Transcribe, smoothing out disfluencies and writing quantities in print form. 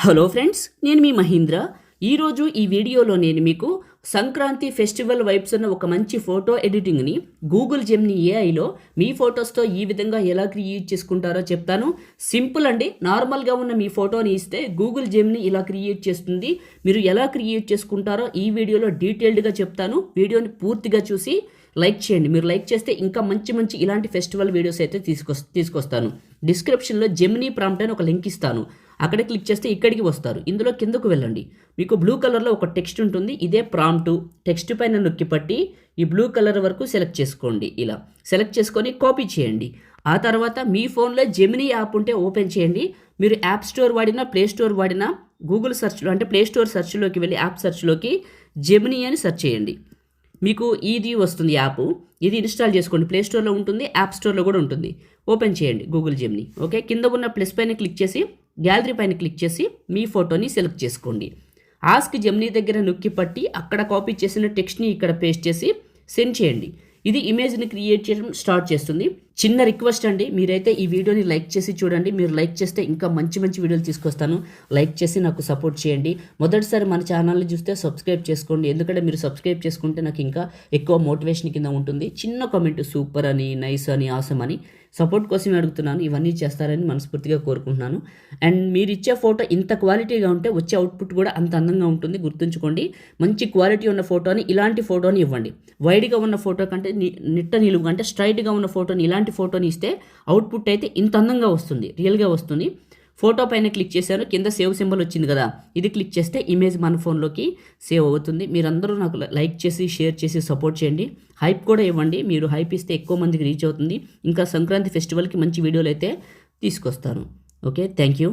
Hello friends, నేను మీ మహీంద్ర. ఈరోజు ఈ వీడియోలో నేను మీకు సంక్రాంతి ఫెస్టివల్ వైబ్స్ అన్న ఒక మంచి ఫోటో ఎడిటింగ్ని గూగుల్ జెమినీ ఏఐలో మీ ఫొటోస్తో ఈ విధంగా ఎలా క్రియేట్ చేసుకుంటారో చెప్తాను. సింపుల్ అండి. నార్మల్గా ఉన్న మీ ఫోటోని ఇస్తే గూగుల్ జెమినీ ఇలా క్రియేట్ చేస్తుంది. మీరు ఎలా క్రియేట్ చేసుకుంటారో ఈ వీడియోలో డీటెయిల్డ్గా చెప్తాను. వీడియోని పూర్తిగా చూసి లైక్ చేయండి. మీరు లైక్ చేస్తే ఇంకా మంచి మంచి ఇలాంటి ఫెస్టివల్ వీడియోస్ అయితే తీసుకొస్తాను. డిస్క్రిప్షన్లో జెమినీ ప్రాంప్ట్ అని ఒక లింక్ ఇస్తాను. అక్కడ క్లిక్ చేస్తే ఇక్కడికి వస్తారు. ఇందులో కిందకు వెళ్ళండి. మీకు బ్లూ కలర్లో ఒక టెక్స్ట్ ఉంటుంది. ఇదే ప్రాంప్ట్. టెక్స్ట్ పైన నొక్కి పట్టి ఈ బ్లూ కలర్ వరకు సెలెక్ట్ చేసుకోండి. ఇలా సెలెక్ట్ చేసుకొని కాపీ చేయండి. ఆ తర్వాత మీ ఫోన్లో జెమినీ యాప్ ఉంటే ఓపెన్ చేయండి. మీరు యాప్ స్టోర్ వాడినా ప్లే స్టోర్ వాడినా గూగుల్ సెర్చ్లో అంటే ప్లే స్టోర్ సెర్చ్లోకి వెళ్ళి యాప్ సెర్చ్లోకి జెమినీ అని సెర్చ్ చేయండి. మీకు ఇది వస్తుంది యాప్. ఇది ఇన్స్టాల్ చేసుకోండి. ప్లే స్టోర్లో ఉంటుంది, యాప్ స్టోర్లో కూడా ఉంటుంది. ఓపెన్ చేయండి గూగుల్ జెమినీ. ఓకే, కింద ఉన్న ప్లస్ పైన క్లిక్ చేసి గ్యాలరీ పైన క్లిక్ చేసి మీ ఫోటోని సెలెక్ట్ చేసుకోండి. ఆస్క్ జెమినీ దగ్గర నొక్కి పట్టి అక్కడ కాపీ చేసిన టెక్స్ట్ని ఇక్కడ పేస్ట్ చేసి సెండ్ చేయండి. ఇది ఇమేజ్ని క్రియేట్ చేయడం స్టార్ట్ చేస్తుంది. చిన్న రిక్వెస్ట్ అండి, మీరైతే ఈ వీడియోని లైక్ చేసి చూడండి. మీరు లైక్ చేస్తే ఇంకా మంచి మంచి వీడియోలు తీసుకొస్తాను. లైక్ చేసి నాకు సపోర్ట్ చేయండి. మొదటిసారి మన ఛానల్ని చూస్తే సబ్స్క్రైబ్ చేసుకోండి. ఎందుకంటే మీరు సబ్స్క్రైబ్ చేసుకుంటే నాకు ఇంకా ఎక్కువ మోటివేషన్ కింద ఉంటుంది. చిన్న కామెంట్ సూపర్ అని, నైస్ అని, ఆసమ్ అని సపోర్ట్ కోసమే అడుగుతున్నాను. ఇవన్నీ చేస్తారని మనస్ఫూర్తిగా కోరుకుంటున్నాను. అండ్ మీరు ఇచ్చే ఫోటో ఇంత క్వాలిటీగా ఉంటే వచ్చే అవుట్పుట్ కూడా అంత అందంగా ఉంటుంది. గుర్తుంచుకోండి, మంచి క్వాలిటీ ఉన్న ఫోటోని ఇలాంటి ఫోటోని ఇవ్వండి. వైడ్గా ఉన్న ఫోటో కంటే నిట్ట నిలువుగా అంటే స్ట్రైట్గా ఉన్న ఫోటోని ఇలాంటి ఫోటోని ఇస్తే అవుట్పుట్ అయితే ఇంత అందంగా వస్తుంది, రియల్గా వస్తుంది. ఫోటో పైన క్లిక్ చేశాను, కింద సేవ్ సింబల్ వచ్చింది కదా, ఇది క్లిక్ చేస్తే ఇమేజ్ మన ఫోన్లోకి సేవ్ అవుతుంది. మీరందరూ నాకు లైక్ చేసి షేర్ చేసి సపోర్ట్ చేయండి. హైప్ కూడా ఇవ్వండి. మీరు హైప్ ఇస్తే ఎక్కువ మందికి రీచ్ అవుతుంది. ఇంకా సంక్రాంతి ఫెస్టివల్కి మంచి వీడియోలు అయితే తీసుకొస్తాను. Okay, thank you.